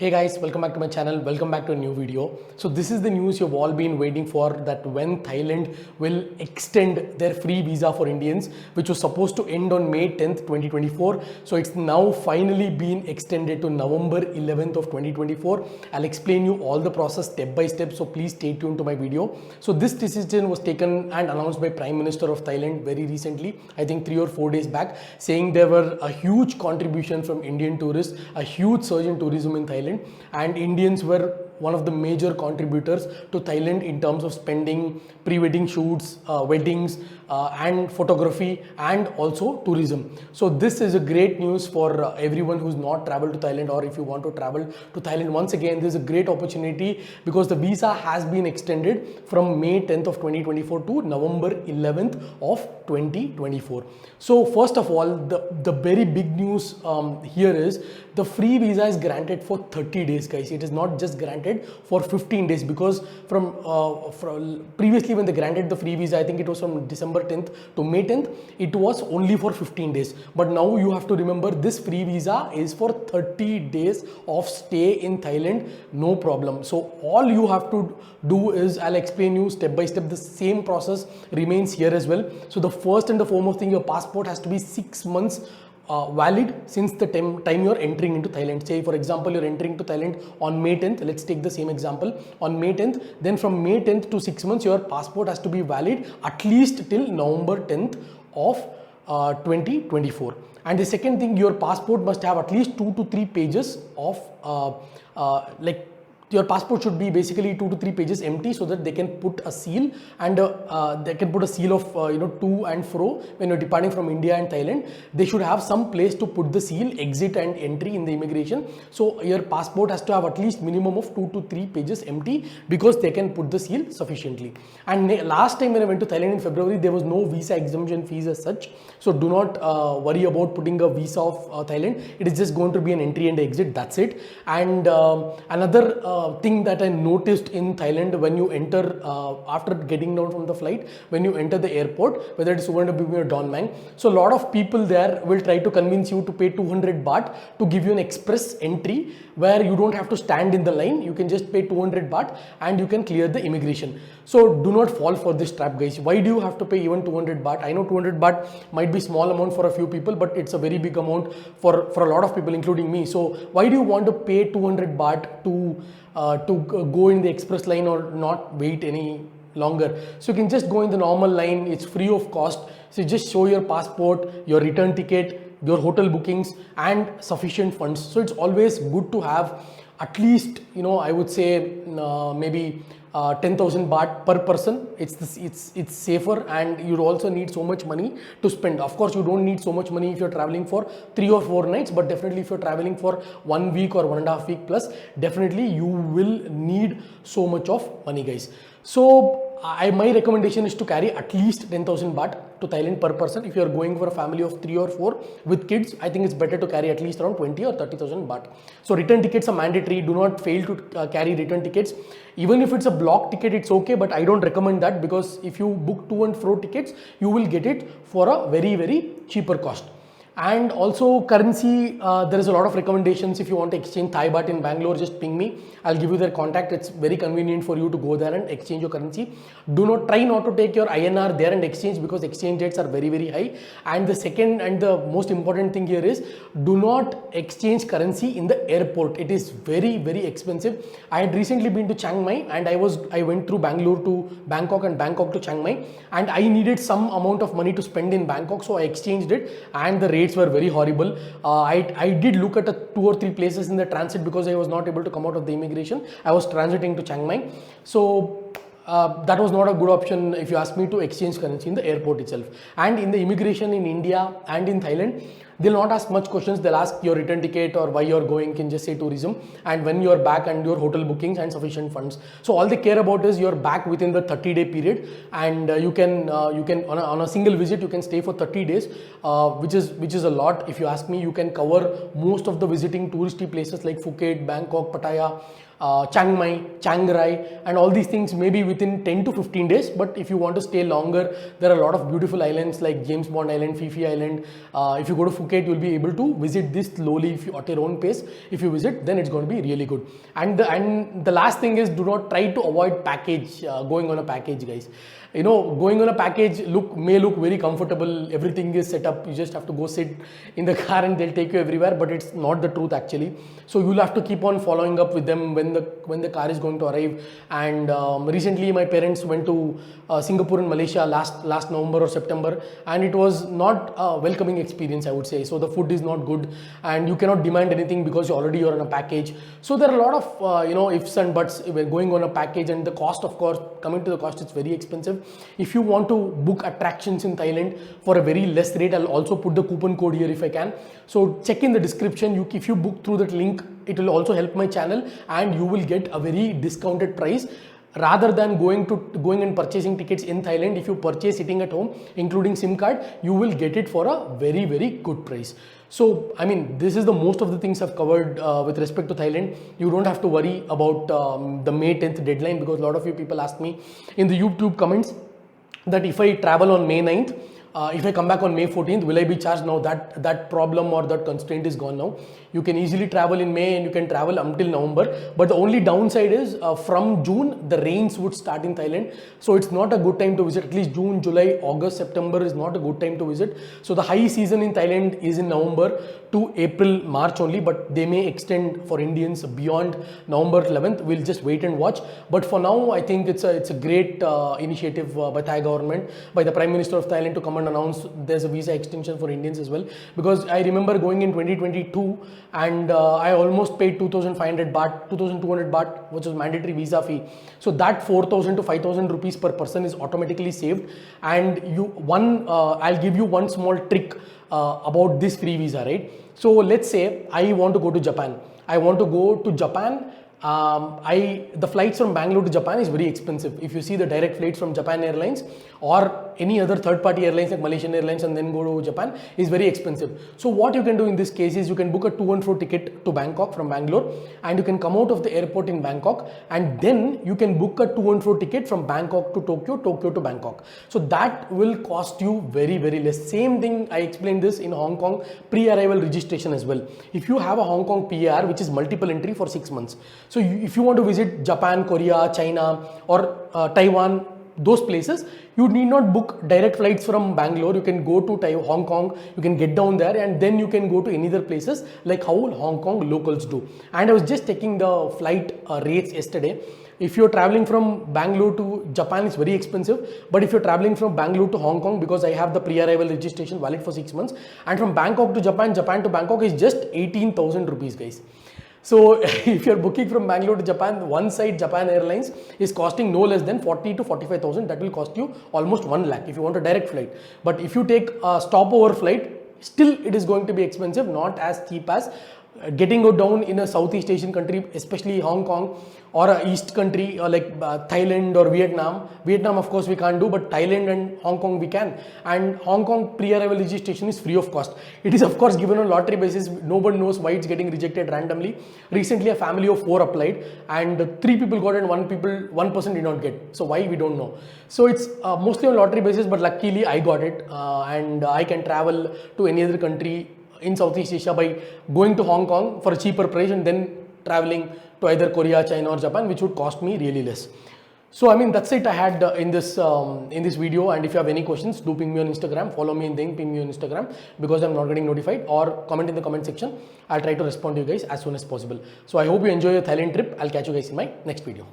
Hey guys, welcome back to my channel. Welcome back to a new video. So this is the news you've all been waiting for, that when Thailand will extend their free visa for Indians, which was supposed to end on May 10th, 2024. So it's now finally been extended to November 11th of 2024. I'll explain you all the process step by step. So please stay tuned to my video. So this decision was taken and announced by Prime Minister of Thailand very recently, I think 3 or 4 days back, saying there were a huge contribution from Indian tourists, a huge surge in tourism in Thailand. And Indians were one of the major contributors to Thailand in terms of spending, pre-wedding shoots, weddings, and photography, and also tourism. So this is a great news for everyone who's not traveled to Thailand, or if you want to travel to Thailand. Once again, this is a great opportunity because the visa has been extended from May 10th of 2024 to November 11th of 2024. So first of all, the very big news here is the free visa is granted for 30 days, guys. It is not just granted for 15 days, because from previously when they granted the free visa, I think it was from December 10th to May 10th, it was only for 15 days. But now you have to remember, this free visa is for 30 days of stay in Thailand, no problem. So all you have to do is, I'll explain you step by step. The same process remains here as well. So the first and the foremost thing, your passport has to be 6 months valid since the time you're entering into Thailand. Say for example, you're entering to Thailand on May 10th. Let's take the same example on May 10th. Then from May 10th to 6 months, your passport has to be valid at least till November 10th of 2024. And the second thing, your passport must have at least 2 to 3 pages of your passport should be basically 2 to 3 pages empty, so that they can put a seal, and they can put a seal of to and fro when you're departing from India and Thailand. They should have some place to put the seal, exit and entry in the immigration. So your passport has to have at least minimum of 2 to 3 pages empty, because they can put the seal sufficiently. And last time when I went to Thailand in February, there was no visa exemption fees as such. So do not worry about putting a visa of Thailand. It is just going to be an entry and exit, that's it. And another thing that I noticed in Thailand, when you enter after getting down from the flight, when you enter the airport, whether it is Suvarnabhumi or Don Mang, so a lot of people there will try to convince you to pay 200 baht to give you an express entry, where you don't have to stand in the line. You can just pay 200 baht and you can clear the immigration. So do not fall for this trap, guys. Why do you have to pay even 200 baht? I know 200 baht might be small amount for a few people, but it's a very big amount for a lot of people, including me. So why do you want to pay 200 baht to go in the express line or not wait any longer? So you can just go in the normal line. It's free of cost. So you just show your passport, your return ticket, your hotel bookings, and sufficient funds. So it's always good to have at least, I would say maybe 10,000 baht per person. It's safer, and you also need so much money to spend. Of course, you don't need so much money if you're traveling for 3 or 4 nights, but definitely if you're traveling for 1 week or 1.5 week plus, definitely you will need so much of money, guys. So my recommendation is to carry at least 10,000 baht to Thailand per person. If you are going for a family of 3 or 4 with kids, I think it's better to carry at least around 20 or 30,000 baht. So return tickets are mandatory. Do not fail to carry return tickets. Even if it's a block ticket, it's okay, but I don't recommend that, because if you book to and fro tickets, you will get it for a very, very cheaper cost. And also currency, there is a lot of recommendations. If you want to exchange Thai baht in Bangalore, just ping me. I'll give you their contact. It's very convenient for you to go there and exchange your currency. Try not to take your INR there and exchange, because exchange rates are very, very high. And the second and the most important thing here is, do not exchange currency in the airport. It is very, very expensive. I had recently been to Chiang Mai, and I went through Bangalore to Bangkok and Bangkok to Chiang Mai, and I needed some amount of money to spend in Bangkok, so I exchanged it, and the rates were very horrible. I did look at 2 or 3 places in the transit, because I was not able to come out of the immigration. I was transiting to Chiang Mai. So that was not a good option, if you ask me, to exchange currency in the airport itself. And in the immigration in India and in Thailand, they'll not ask much questions. They'll ask your return ticket or why you're going. You can just say tourism, and when you're back, and your hotel bookings and sufficient funds. So all they care about is you're back within the 30-day period, and you can on a single visit you can stay for 30 days, which is a lot. If you ask me, you can cover most of the visiting touristy places like Phuket, Bangkok, Pattaya, Chiang Mai, Chiang Rai, and all these things maybe within 10 to 15 days. But if you want to stay longer, there are a lot of beautiful islands like James Bond Island, Fifi Island. If you go to Phuket, you'll be able to visit this slowly if you, at your own pace. If you visit, then it's going to be really good. And the last thing is, do not try to avoid package, going on a package, guys. You know, going on a package may look very comfortable, everything is set up, you just have to go sit in the car and they'll take you everywhere, but it's not the truth actually. So you'll have to keep on following up with them when the car is going to arrive. And recently my parents went to Singapore and Malaysia last November or September, and it was not a welcoming experience, I would say. So the food is not good and you cannot demand anything because you're on a package. So there are a lot of ifs and buts when going on a package, and the cost, of course, coming to the cost, it's very expensive. If you want to book attractions in Thailand for a very less rate, I'll also put the coupon code here if I can. So check in the description. If you book through that link, it will also help my channel and you will get a very discounted price. Rather than going and purchasing tickets in Thailand, if you purchase sitting at home, including SIM card, you will get it for a very, very good price. So, I mean, this is the most of the things I've covered with respect to Thailand. You don't have to worry about the May 10th deadline, because a lot of you people asked me in the YouTube comments that if I travel on May 9th, if I come back on May 14th, will I be charged? Now that problem or that constraint is gone now. You can easily travel in May and you can travel until November. But the only downside is from June, the rains would start in Thailand. So it's not a good time to visit. At least June, July, August, September is not a good time to visit. So the high season in Thailand is in November to April, March only, but they may extend for Indians beyond November 11th. We'll just wait and watch. But for now, I think it's a great initiative by Thai government, by the Prime Minister of Thailand, to come and announce there's a visa extension for Indians as well. Because I remember going in 2022 and I almost paid 2,500 baht, 2,200 baht, which was mandatory visa fee. So that 4,000 to 5,000 rupees per person is automatically saved. And I'll give you one small trick about this free visa, right? So let's say I want to go to Japan. The flights from Bangalore to Japan is very expensive. If you see the direct flights from Japan Airlines or any other third-party airlines like Malaysian Airlines and then go to Japan is very expensive. So what you can do in this case is you can book a to and fro ticket to Bangkok from Bangalore, and you can come out of the airport in Bangkok, and then you can book a to and fro ticket from Bangkok to Tokyo, Tokyo to Bangkok. So that will cost you very, very less. Same thing, I explained this in Hong Kong pre-arrival registration as well. If you have a Hong Kong PR, which is multiple entry for 6 months. So if you want to visit Japan, Korea, China or Taiwan, those places, you need not book direct flights from Bangalore. You can go to Hong Kong, you can get down there, and then you can go to any other places like how Hong Kong locals do. And I was just checking the flight rates yesterday. If you're traveling from Bangalore to Japan, it's very expensive. But if you're traveling from Bangalore to Hong Kong, because I have the pre-arrival registration valid for 6 months, and from Bangkok to Japan, Japan to Bangkok is just 18,000 rupees, guys. So if you're booking from Bangalore to Japan, one side Japan Airlines is costing no less than 40 to 45,000. That will cost you almost 1 lakh if you want a direct flight. But if you take a stopover flight, still it is going to be expensive, not as cheap as getting down in a Southeast Asian country, especially Hong Kong, or a East country like Thailand or Vietnam. Vietnam, of course, we can't do, but Thailand and Hong Kong we can. And Hong Kong pre-arrival registration is free of cost. It is, of course, given on lottery basis. Nobody knows why it's getting rejected randomly. Recently, a family of 4 applied, and 3 people got it, and one person did not get. So why, we don't know. So it's mostly on lottery basis, but luckily I got it, and I can travel to any other country in Southeast Asia by going to Hong Kong for a cheaper price and then traveling to either Korea, China or Japan, which would cost me really less. So I mean, that's it I had in this video. And if you have any questions, do ping me on Instagram, follow me and then ping me on Instagram, because I'm not getting notified, or comment in the comment section. I'll try to respond to you guys as soon as possible. So I hope you enjoy your Thailand trip. I'll catch you guys in my next video.